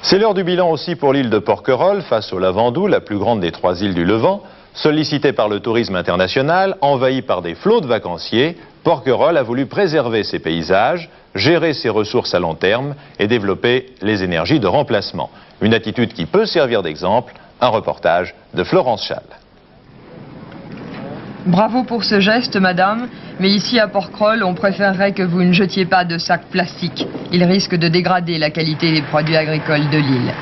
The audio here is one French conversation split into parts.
C'est l'heure du bilan aussi pour l'île de Porquerolles face au Lavandou, la plus grande des 3 îles du Levant. Sollicitée par le tourisme international, envahie par des flots de vacanciers, Porquerolles a voulu préserver ses paysages, gérer ses ressources à long terme et développer les énergies de remplacement. Une attitude qui peut servir d'exemple. Un reportage de Florence Schall. Bravo pour ce geste, madame, mais ici à Porquerolles, on préférerait que vous ne jetiez pas de sacs plastiques. Ils risquent de dégrader la qualité des produits agricoles de l'île.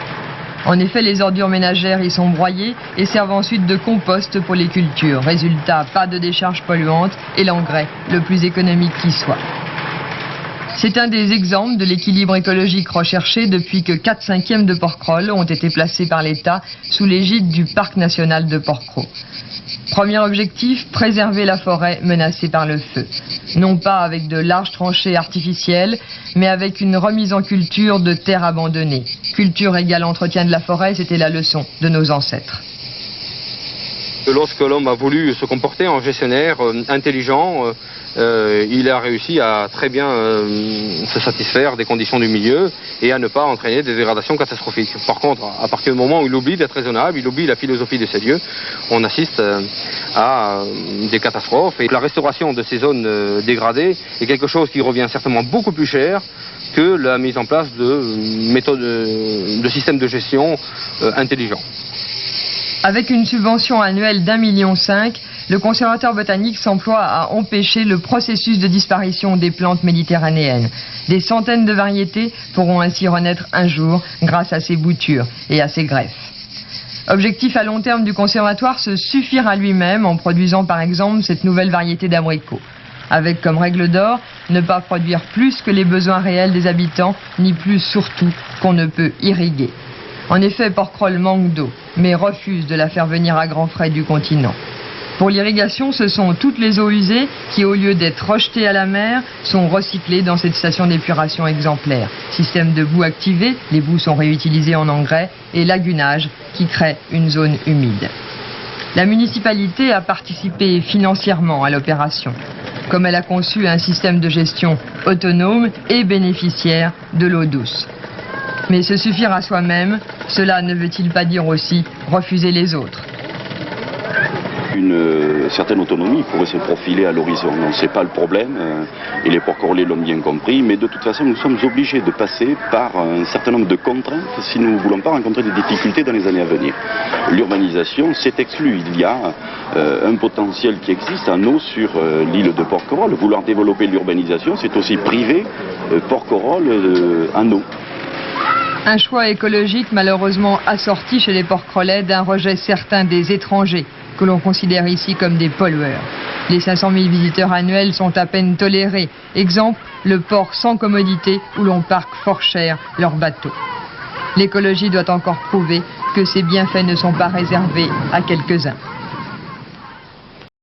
En effet, les ordures ménagères y sont broyées et servent ensuite de compost pour les cultures. Résultat, pas de décharges polluantes et l'engrais le plus économique qui soit. C'est un des exemples de l'équilibre écologique recherché depuis que 4/5 de Porquerolles ont été placés par l'État sous l'égide du Parc national de Porquerolles. Premier objectif, préserver la forêt menacée par le feu. Non pas avec de larges tranchées artificielles, mais avec une remise en culture de terres abandonnées. Culture égale entretien de la forêt, c'était la leçon de nos ancêtres. Lorsque l'homme a voulu se comporter en gestionnaire intelligent, il a réussi à très bien se satisfaire des conditions du milieu et à ne pas entraîner des dégradations catastrophiques. Par contre, à partir du moment où il oublie d'être raisonnable, il oublie la philosophie de ces lieux, on assiste à des catastrophes. Et la restauration de ces zones dégradées est quelque chose qui revient certainement beaucoup plus cher que la mise en place de méthodes, de systèmes de gestion intelligents. Avec une subvention annuelle d'1,5 million, le conservateur botanique s'emploie à empêcher le processus de disparition des plantes méditerranéennes. Des centaines de variétés pourront ainsi renaître un jour grâce à ces boutures et à ces greffes. Objectif à long terme du conservatoire, se suffire à lui-même en produisant par exemple cette nouvelle variété d'abricots. Avec comme règle d'or, ne pas produire plus que les besoins réels des habitants, ni plus surtout qu'on ne peut irriguer. En effet, Porquerolles manque d'eau, mais refuse de la faire venir à grands frais du continent. Pour l'irrigation, ce sont toutes les eaux usées qui, au lieu d'être rejetées à la mer, sont recyclées dans cette station d'épuration exemplaire. Système de boue activé, les boues sont réutilisées en engrais, et lagunage qui crée une zone humide. La municipalité a participé financièrement à l'opération, comme elle a conçu un système de gestion autonome et bénéficiaire de l'eau douce. Mais se suffire à soi-même, cela ne veut-il pas dire aussi refuser les autres? Une certaine autonomie pourrait se profiler à l'horizon. Non, c'est pas le problème, et les Porquerolles l'ont bien compris, mais de toute façon, nous sommes obligés de passer par un certain nombre de contraintes si nous ne voulons pas rencontrer des difficultés dans les années à venir. L'urbanisation, c'est exclu. Il y a un potentiel qui existe en eau sur l'île de Porquerolles. Vouloir développer l'urbanisation, c'est aussi priver Porquerolles en eau. Un choix écologique malheureusement assorti chez les Porquerollais d'un rejet certain des étrangers, que l'on considère ici comme des pollueurs. Les 500 000 visiteurs annuels sont à peine tolérés. Exemple, le port sans commodité où l'on parque fort cher leurs bateaux. L'écologie doit encore prouver que ces bienfaits ne sont pas réservés à quelques-uns.